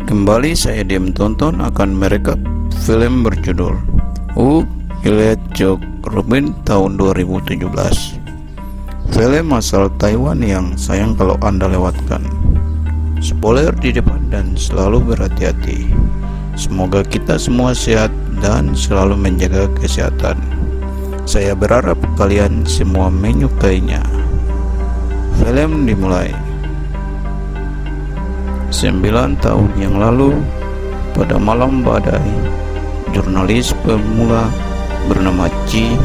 Kembali saya diam tonton akan merekap film berjudul Who Killed Joe Robin tahun 2017. Film asal Taiwan yang sayang kalau Anda lewatkan. Spoiler di depan dan selalu berhati-hati. Semoga kita semua sehat dan selalu menjaga kesehatan. Saya berharap kalian semua menyukainya. Film dimulai 9 tahun yang lalu, pada malam badai, jurnalis pemula bernama Chi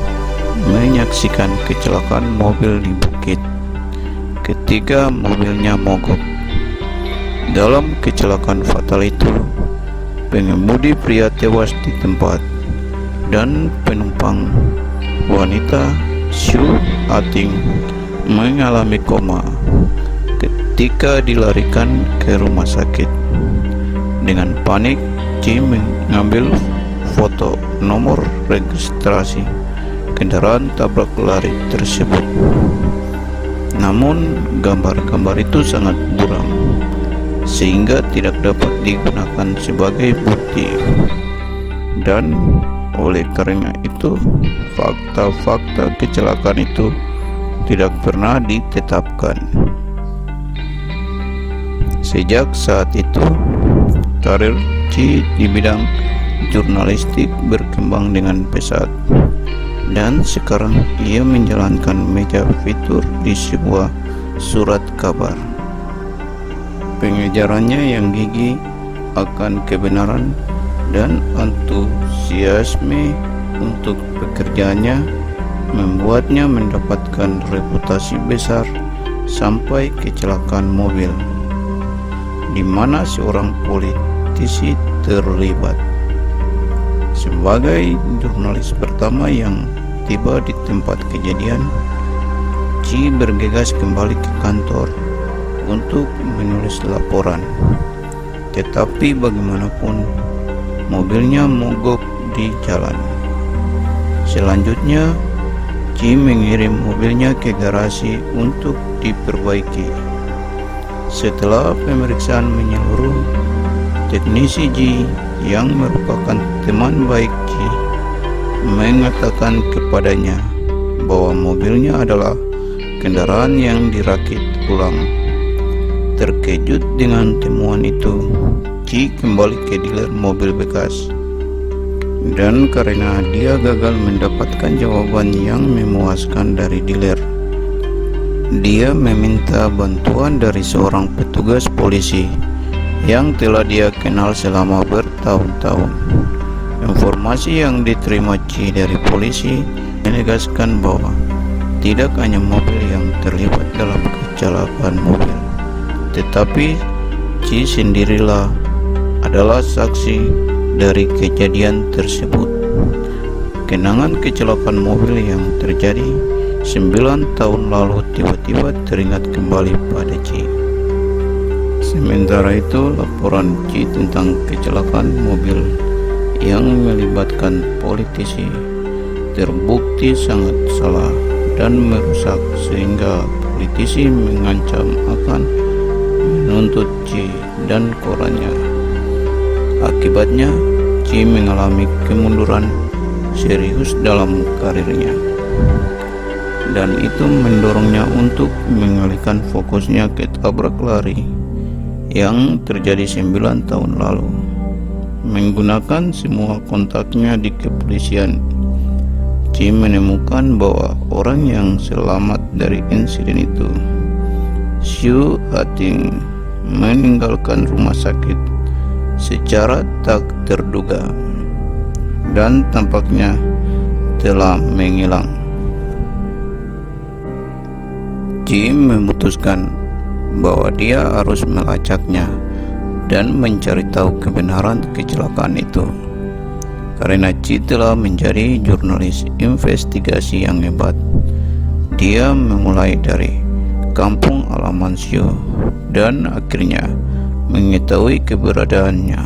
menyaksikan kecelakaan mobil di bukit ketika mobilnya mogok. Dalam kecelakaan fatal itu, pengemudi pria tewas di tempat dan penumpang wanita Xu Ating mengalami koma ketika dilarikan ke rumah sakit. Dengan panik, Chi mengambil foto nomor registrasi kendaraan tabrak lari tersebut. Namun, gambar-gambar itu sangat buram, sehingga tidak dapat digunakan sebagai bukti. Dan oleh karena itu, fakta-fakta kecelakaan itu tidak pernah ditetapkan. Sejak saat itu, karir Chi di bidang jurnalistik berkembang dengan pesat, dan sekarang ia menjalankan meja fitur di sebuah surat kabar. Pengejarannya yang gigih akan kebenaran dan antusiasme untuk pekerjaannya membuatnya mendapatkan reputasi besar sampai kecelakaan mobil di mana seorang politisi terlibat. Sebagai jurnalis pertama yang tiba di tempat kejadian, Chi bergegas kembali ke kantor untuk menulis laporan. Tetapi bagaimanapun, mobilnya mogok di jalan. Selanjutnya, Chi mengirim mobilnya ke garasi untuk diperbaiki. Setelah pemeriksaan menyeluruh, teknisi Ji yang merupakan teman baik Chi mengatakan kepadanya bahwa mobilnya adalah kendaraan yang dirakit ulang. Terkejut dengan temuan itu, Chi kembali ke dealer mobil bekas. Dan karena dia gagal mendapatkan jawaban yang memuaskan dari dealer, dia meminta bantuan dari seorang petugas polisi yang telah dia kenal selama bertahun-tahun. Informasi yang diterima Chi dari polisi menegaskan bahwa tidak hanya mobil yang terlibat dalam kecelakaan mobil, tetapi Chi sendirilah adalah saksi dari kejadian tersebut. Kenangan kecelakaan mobil yang terjadi 9 tahun lalu tiba-tiba teringat kembali pada Chi. Sementara itu, laporan Chi tentang kecelakaan mobil yang melibatkan politisi terbukti sangat salah dan merusak, sehingga politisi mengancam akan menuntut Chi dan korannya. Akibatnya, Chi mengalami kemunduran serius dalam karirnya, dan itu mendorongnya untuk mengalihkan fokusnya ke tabrak lari yang terjadi 9 tahun lalu. Menggunakan semua kontaknya di kepolisian, Chi menemukan bahwa orang yang selamat dari insiden itu, Xu Ating, meninggalkan rumah sakit secara tak terduga dan tampaknya telah menghilang. Chi memutuskan bahwa dia harus melacaknya dan mencari tahu kebenaran kecelakaan itu. Karena Chi telah menjadi jurnalis investigasi yang hebat, dia memulai dari kampung halaman Xu dan akhirnya mengetahui keberadaannya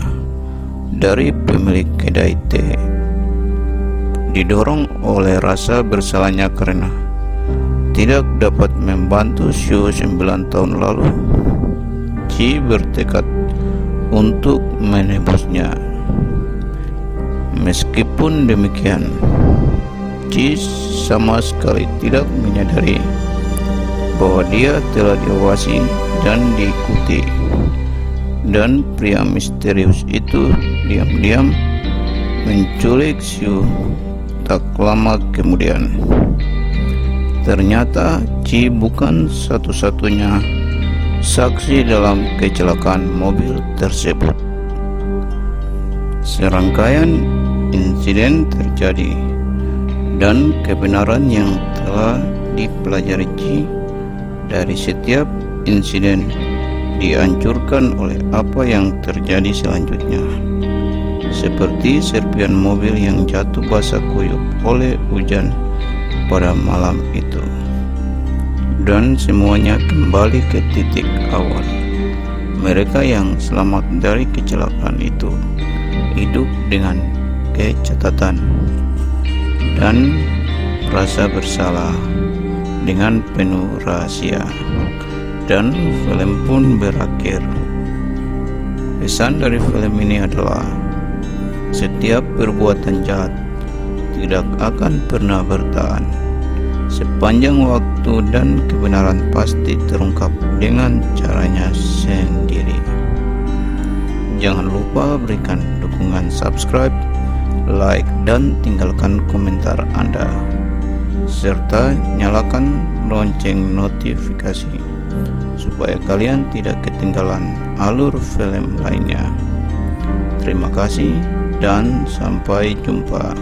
dari pemilik kedai teh. Didorong oleh rasa bersalahnya karena tidak dapat membantu Xu 9 tahun lalu, Chi bertekad untuk menebusnya. Meskipun demikian, Chi sama sekali tidak menyadari bahwa dia telah diawasi dan diikuti, dan pria misterius itu diam-diam menculik Xiu tak lama kemudian. Ternyata Chi bukan satu-satunya saksi dalam kecelakaan mobil tersebut. Serangkaian insiden terjadi, dan kebenaran yang telah dipelajari Chi dari setiap insiden dihancurkan oleh apa yang terjadi selanjutnya, seperti serpian mobil yang jatuh basah kuyup oleh hujan pada malam itu. Dan semuanya kembali ke titik awal. Mereka yang selamat dari kecelakaan itu hidup dengan kecatatan dan rasa bersalah dengan penuh rahasia, dan film pun berakhir. Pesan dari film ini adalah setiap perbuatan jahat tidak akan pernah bertahan sepanjang waktu, dan kebenaran pasti terungkap dengan caranya sendiri. Jangan lupa berikan dukungan subscribe, like, dan tinggalkan komentar Anda, serta nyalakan lonceng notifikasi supaya kalian tidak ketinggalan alur film lainnya. Terima kasih dan sampai jumpa.